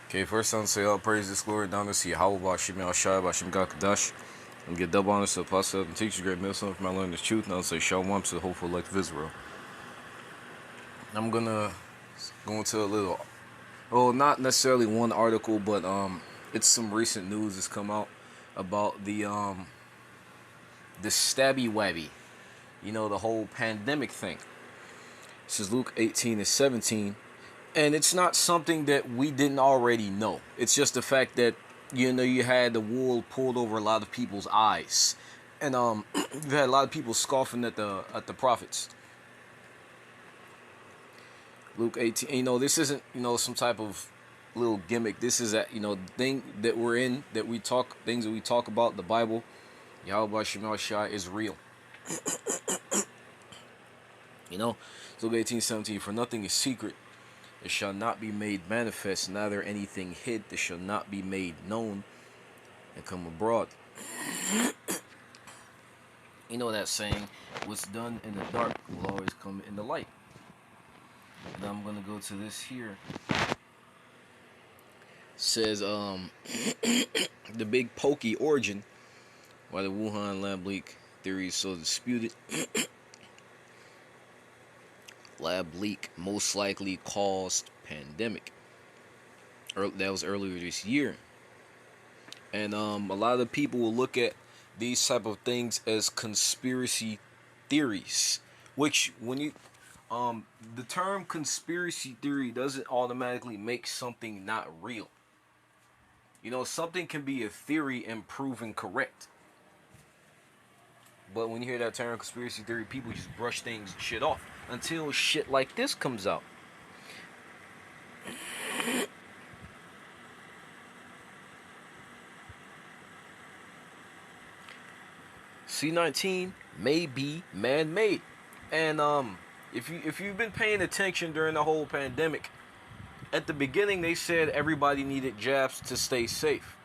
Okay, first time to say all praise this glory down to see how about Shimei Shai by Shem Kadash. And give double honors to the apostle and teachers, great millstone from my learning this truth. Now say Shalom to the hopeful elect of Israel. I'm gonna go into a little, well, not necessarily one article, but it's some recent news that's come out about the stabby wabby, the whole pandemic thing. This is Luke 18:17. And it's not something that we didn't already know. It's just the fact that you had the wool pulled over a lot of people's eyes, and you had a lot of people scoffing at the prophets. Luke 18. This isn't some type of little gimmick. This is a thing that we're in, that we talk, things that we talk about. The Bible, Yahweh Shema Shai, is real. Luke 18:17. For nothing is secret. It shall not be made manifest, neither anything hid that shall not be made known and come abroad. That saying, what's done in the dark will always come in the light. And I'm going to go to this here. It says, the big pokey origin, why the Wuhan lab leak theory is so disputed. Lab leak most likely caused pandemic. That was earlier this year. And a lot of people will look at these type of things as conspiracy theories, which when you the term conspiracy theory doesn't automatically make something not real. Something can be a theory and proven correct. But when you hear that term conspiracy theory, people just brush things shit off until shit like this comes out. C-19 may be man-made. And if you've been paying attention during the whole pandemic, at the beginning they said everybody needed jabs to stay safe.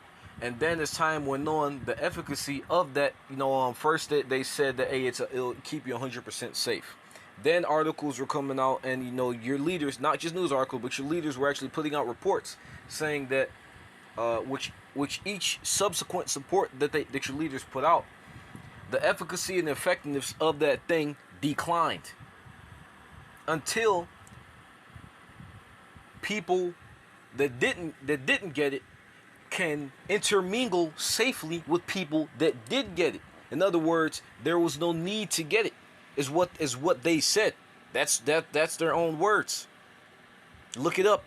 And then as time went on, the efficacy of that, first they said that, hey, it'll keep you 100% safe. Then articles were coming out, and your leaders, not just news articles, but your leaders were actually putting out reports saying that, which each subsequent support that your leaders put out, the efficacy and effectiveness of that thing declined until people that didn't get it can intermingle safely with people that did get it. In other words, there was no need to get it, is what they said. That's their own words. Look it up.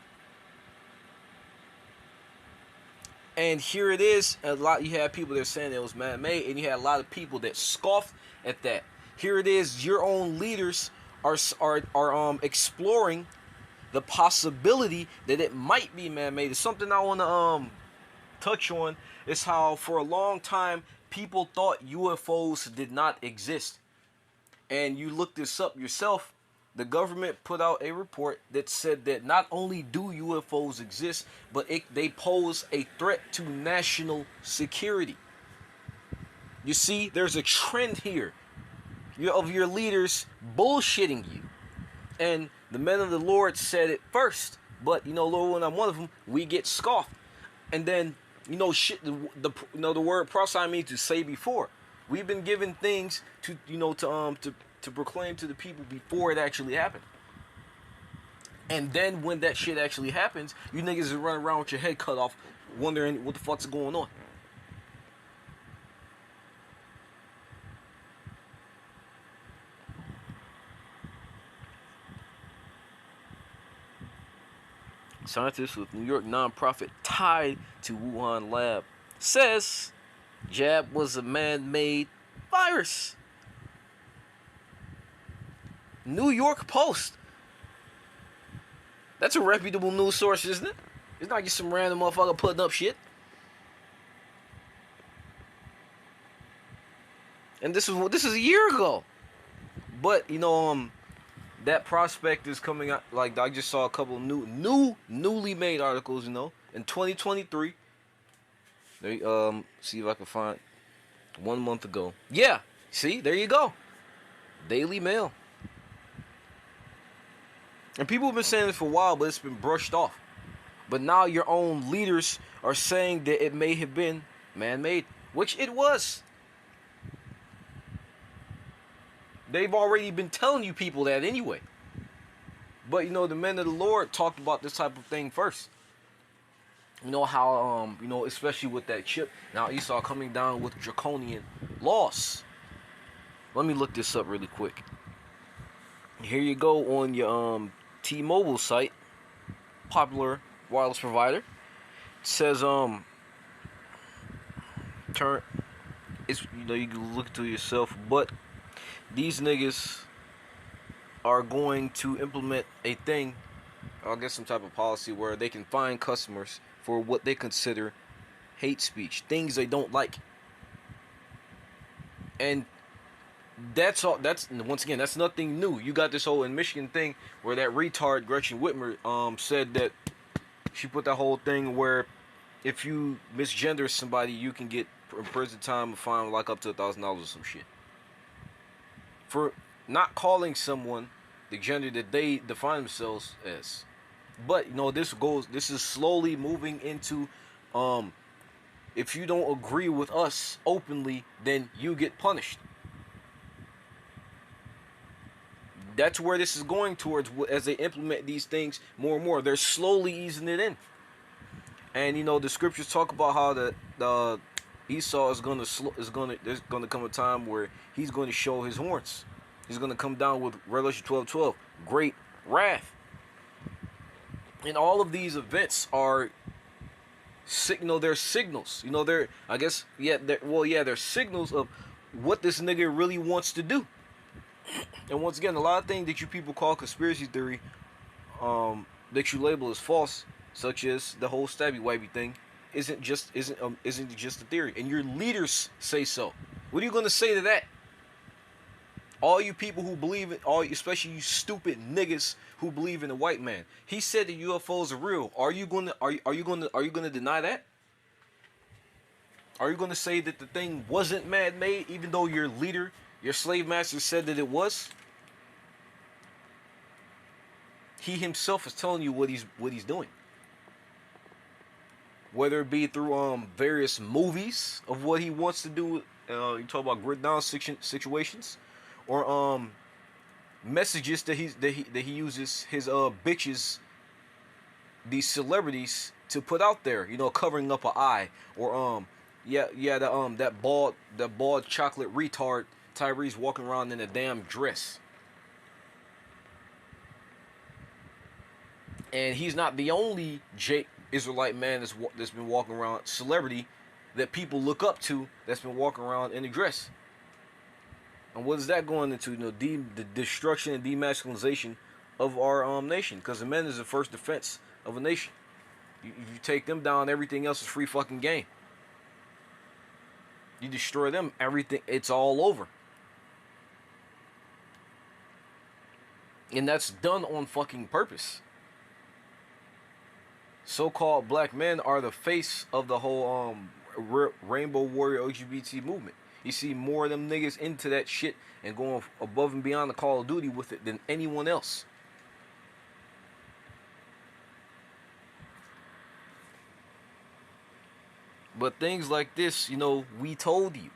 And here it is. You had people that are saying it was man-made, and you had a lot of people that scoffed at that. Here it is. Your own leaders are exploring the possibility that it might be man-made. It's something I want to touch on. Is how for a long time people thought UFOs did not exist. And you look this up yourself. The government put out a report that said that not only do UFOs exist, but they pose a threat to national security. You see, there's a trend here of your leaders bullshitting you. And the men of the Lord said it first. But, Lord, when I'm one of them, we get scoffed. And then, shit, the word prophesy means to say before. We've been given things to proclaim to the people before it actually happened. And then when that shit actually happens, you niggas are running around with your head cut off, wondering what the fuck's going on. Scientists with New York nonprofit tied to Wuhan lab says jab was a man-made virus. New York Post. That's a reputable news source, isn't it? It's not just some random motherfucker putting up shit. And this is a year ago. But that prospect is coming out. Like, I just saw a couple newly made articles. In 2023. They see if I can find 1 month ago. Yeah, see, there you go. Daily Mail. And people have been saying this for a while, but it's been brushed off. But now your own leaders are saying that it may have been man-made, which it was. They've already been telling you people that anyway. But the men of the Lord talked about this type of thing first. You know how especially with that chip. Now Esau coming down with draconian laws. Let me look this up really quick. Here you go on your T-Mobile site, popular wireless provider. It says turn it's you can look to yourself, but these niggas are going to implement a thing, I guess some type of policy where they can fine customers for what they consider hate speech, things they don't like. And that's all. That's once again, that's nothing new. You got this whole in Michigan thing where that retard Gretchen Whitmer said that she put that whole thing where if you misgender somebody, you can get prison time, a fine like up to $1,000 or some shit for not calling someone the gender that they define themselves as. But this is slowly moving into if you don't agree with us openly, then you get punished. That's where this is going towards as they implement these things more and more. They're slowly easing it in. And the scriptures talk about how the Esau there's gonna come a time where he's going to show his horns. He's gonna come down with Revelation 12:12, great wrath. And all of these events are they're signals. They're they're signals of what this nigga really wants to do. And once again, a lot of things that you people call conspiracy theory, that you label as false, such as the whole stabby wibey thing, isn't just a theory. And your leaders say so. What are you gonna say to that? All you people who believe it, especially you stupid niggas who believe in the white man. He said that UFOs are real. Are you gonna deny that? Are you gonna say that the thing wasn't man-made, even though your leader, your slave master, said that it was? He himself is telling you what he's doing. Whether it be through various movies of what he wants to do, you talk about grid down situations, or messages that he uses his bitches, these celebrities, to put out there, covering up an eye, or that bald chocolate retard Tyrese walking around in a damn dress. And he's not the only Israelite man that's been walking around, celebrity that people look up to, that's been walking around in a dress. And what is that going into? The destruction and demasculinization of our nation. Because the men is the first defense of a nation. If you take them down, everything else is free fucking game. You destroy them, everything, it's all over. And that's done on fucking purpose. So-called black men are the face of the whole Rainbow Warrior LGBT movement. You see more of them niggas into that shit and going above and beyond the Call of Duty with it than anyone else. But things like this, we told you.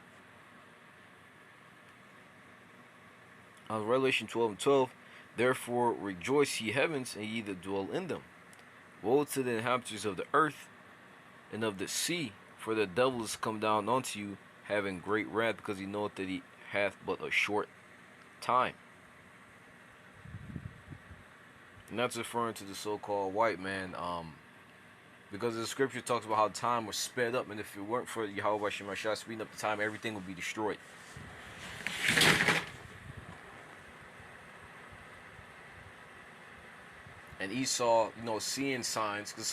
Revelation 12:12, therefore rejoice ye heavens, and ye that dwell in them. Woe to the inhabitants of the earth and of the sea, for the devil is come down unto you, having great wrath, because he knoweth that he hath but a short time. And that's referring to the so-called white man, because the scripture talks about how time was sped up, and if it weren't for Yahweh Shemashah speeding up the time, everything would be destroyed. And Esau, seeing signs, because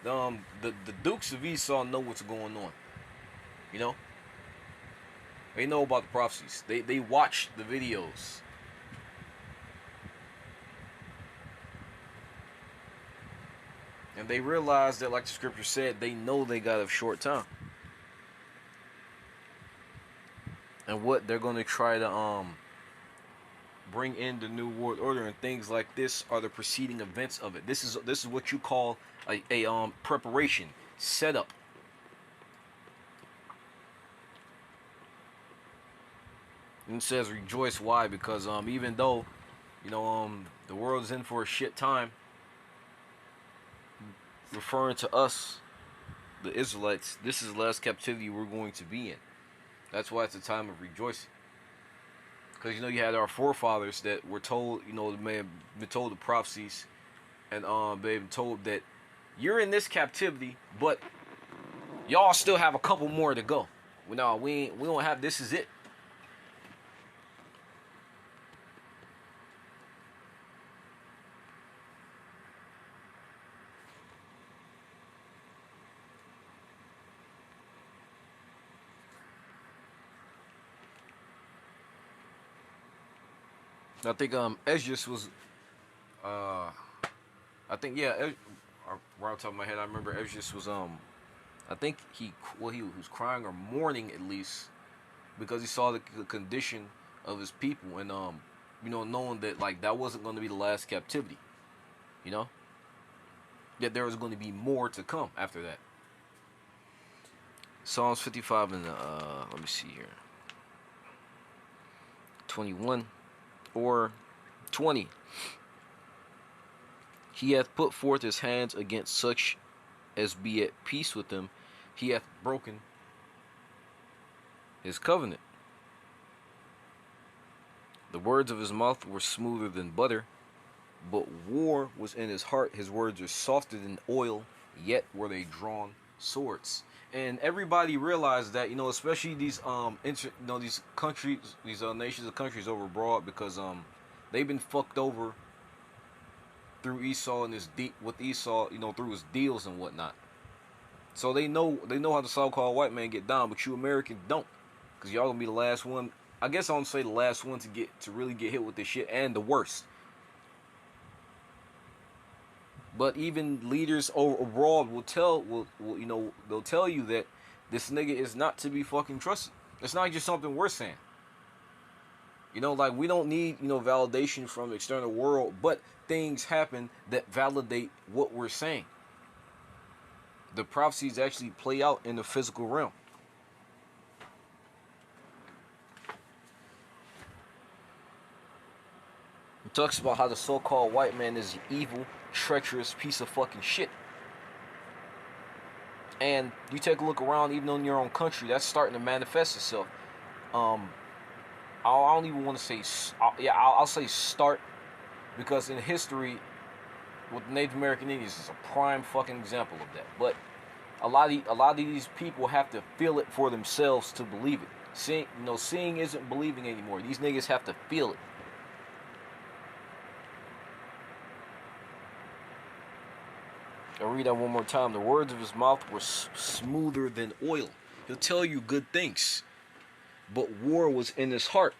the Dukes of Esau know what's going on. They know about the prophecies. They watch the videos. And they realize that, like the scripture said, they know they got a short time. And what they're going to try to bring in the new world order, and things like this are the preceding events of it. This is what you call a preparation, setup. And it says rejoice. Why? Because even though the world is in for a shit time, referring to us, the Israelites, this is the last captivity we're going to be in. That's why it's a time of rejoicing. Because you had our forefathers that were told, they have been told the prophecies, and they've been told that you're in this captivity, but y'all still have a couple more to go. No, we don't have. This is it. I think Esdras was I think right on top of my head I remember Esdras was I think he was crying or mourning at least because he saw the condition of his people, and knowing that like that wasn't going to be the last captivity, that there was going to be more to come after that. Psalms 55 and let me see here, 21 or 20. He hath put forth his hands against such as be at peace with him. He hath broken his covenant. The words of his mouth were smoother than butter, but war was in his heart. His words are softer than oil, yet were they drawn swords. And everybody realized that, especially these these countries, these nations of countries over abroad, because they've been fucked over through Esau and with Esau, through his deals and whatnot. So they know how the so-called white man get down, but you Americans don't, because y'all gonna be the last one. I guess I don't say the last one to really get hit with this shit, and the worst. But even leaders abroad will they'll tell you that this nigga is not to be fucking trusted. It's not just something we're saying. Like we don't need, validation from the external world, but things happen that validate what we're saying. The prophecies actually play out in the physical realm. It talks about how the so-called white man is an evil, treacherous piece of fucking shit. And you take a look around, even in your own country, that's starting to manifest itself. I don't even want to say, I'll say start, because in history, with Native American Indians is a prime fucking example of that. But a lot of these people have to feel it for themselves to believe it. Seeing isn't believing anymore. These niggas have to feel it. I'll read that one more time. The words of his mouth were smoother than oil. He'll tell you good things, but war was in his heart.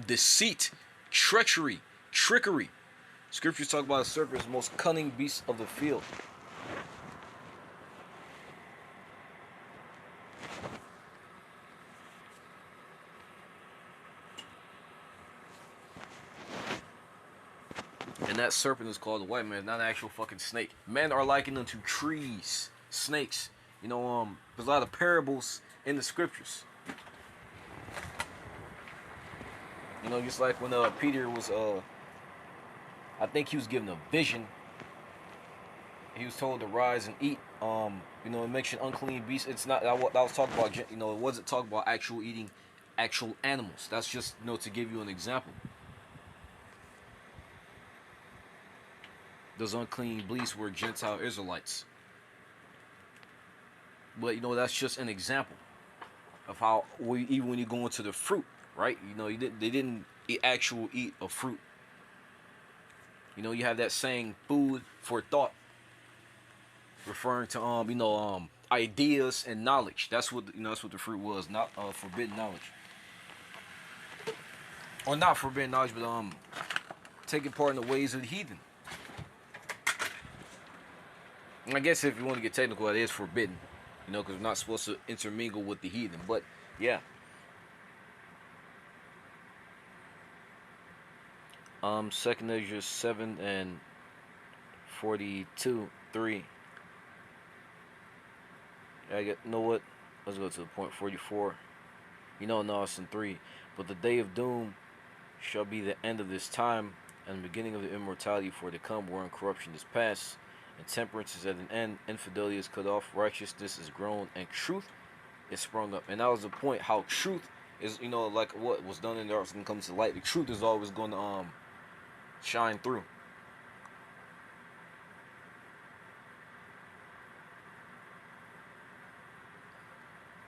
Deceit, treachery, trickery. Scriptures talk about a serpent as the most cunning beast of the field. And that serpent is called the white man, not an actual fucking snake. Men are likened unto trees, snakes. There's a lot of parables in the scriptures. Just like when Peter was, I think he was given a vision. He was told to rise and eat. It makes you an unclean beast. It's not that was talking about. It wasn't talking about actual eating actual animals. That's just to give you an example. Those unclean beasts were Gentile Israelites. But that's just an example of how even when you go into the fruit, right? They didn't eat a fruit. You have that saying, food for thought, referring to ideas and knowledge. That's what that's what the fruit was, not forbidden knowledge, or not forbidden knowledge, but taking part in the ways of the heathen. I guess if you want to get technical, it is forbidden, because we're not supposed to intermingle with the heathen. But yeah, Second Ezra 7:42-3. Know what? Let's go to the point 44. No, it's in 3. But the day of doom shall be the end of this time, and the beginning of the immortality for to come, wherein corruption is past, and temperance is at an end, infidelity is cut off, righteousness is grown, and truth is sprung up. And that was the point, how truth is, like what was done in the arts, going to come to light. The truth is always going to shine through.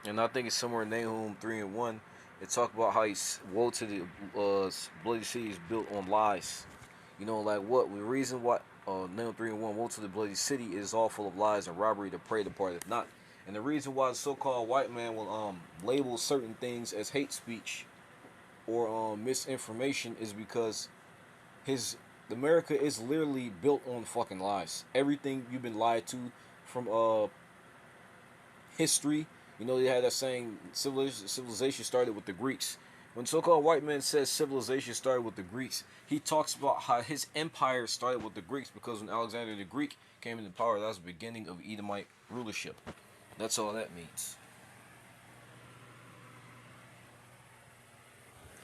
And I think it's somewhere in Nahum 3:1. It talks about how woe to the bloody city is built on lies. Like what? The reason why Nahum 3:1, woe to the bloody city is all full of lies and robbery, the prey departeth not. And the reason why the so-called white man will label certain things as hate speech or misinformation is because America is literally built on fucking lies. Everything you've been lied to from history. They had that saying, civilization started with the Greeks. When so-called white man says civilization started with the Greeks, he talks about how his empire started with the Greeks, because when Alexander the Greek came into power, that was the beginning of Edomite rulership. That's all that means.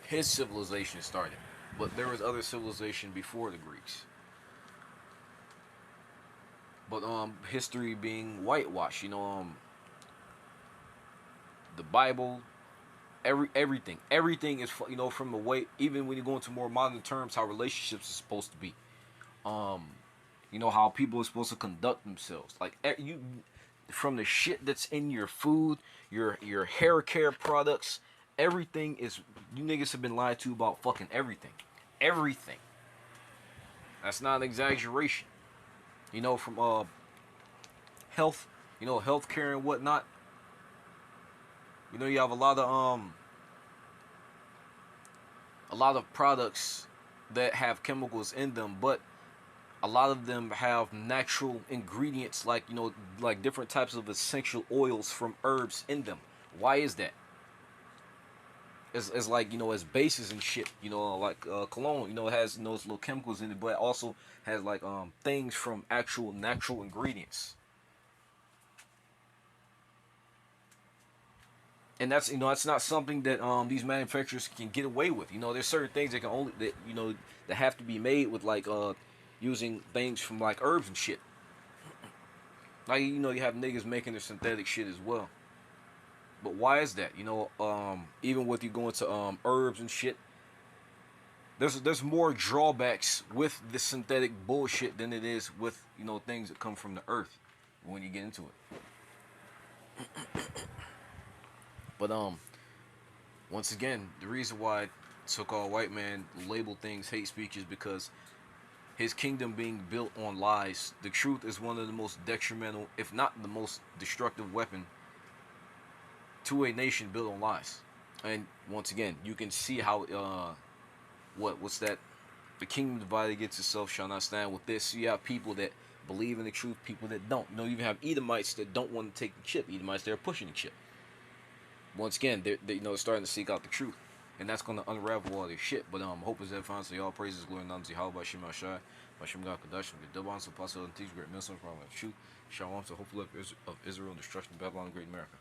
His civilization started, but there was other civilization before the Greeks. But history being whitewashed, the Bible, everything is, from the way, even when you go into more modern terms, how relationships are supposed to be, how people are supposed to conduct themselves, like from the shit that's in your food, your hair care products, everything is, you niggas have been lied to about fucking everything. That's not an exaggeration. From health, healthcare and whatnot. You have a lot of products that have chemicals in them, but a lot of them have natural ingredients, like like different types of essential oils from herbs in them. Why is that? It's like, as bases and shit. Like cologne. It has those little chemicals in it, but it also has like things from actual natural ingredients. And that's not something that these manufacturers can get away with. There's certain things that can only that have to be made with, like using things from like herbs and shit. Like you have niggas making their synthetic shit as well. But why is that? Even with you going to herbs and shit, there's more drawbacks with the synthetic bullshit than it is with things that come from the earth when you get into it. But once again, the reason why so-called white man label things hate speech is because his kingdom being built on lies. The truth is one of the most detrimental, if not the most destructive weapon to a nation built on lies. And once again, you can see how what's that? The kingdom divided against itself shall not stand. With this, you have people that believe in the truth, people that don't. You even have Edomites that don't want to take the chip. Edomites that are pushing the chip. Once again, they're starting to seek out the truth, and that's going to unravel all this shit. But hope is that finds all praises, glory, and honor to Yahweh, Shem Ashai, Hashem God Kadash, the double answer, possible and teach great minister from the truth. Shalom to hopeful of Israel and destruction of Babylon, great America.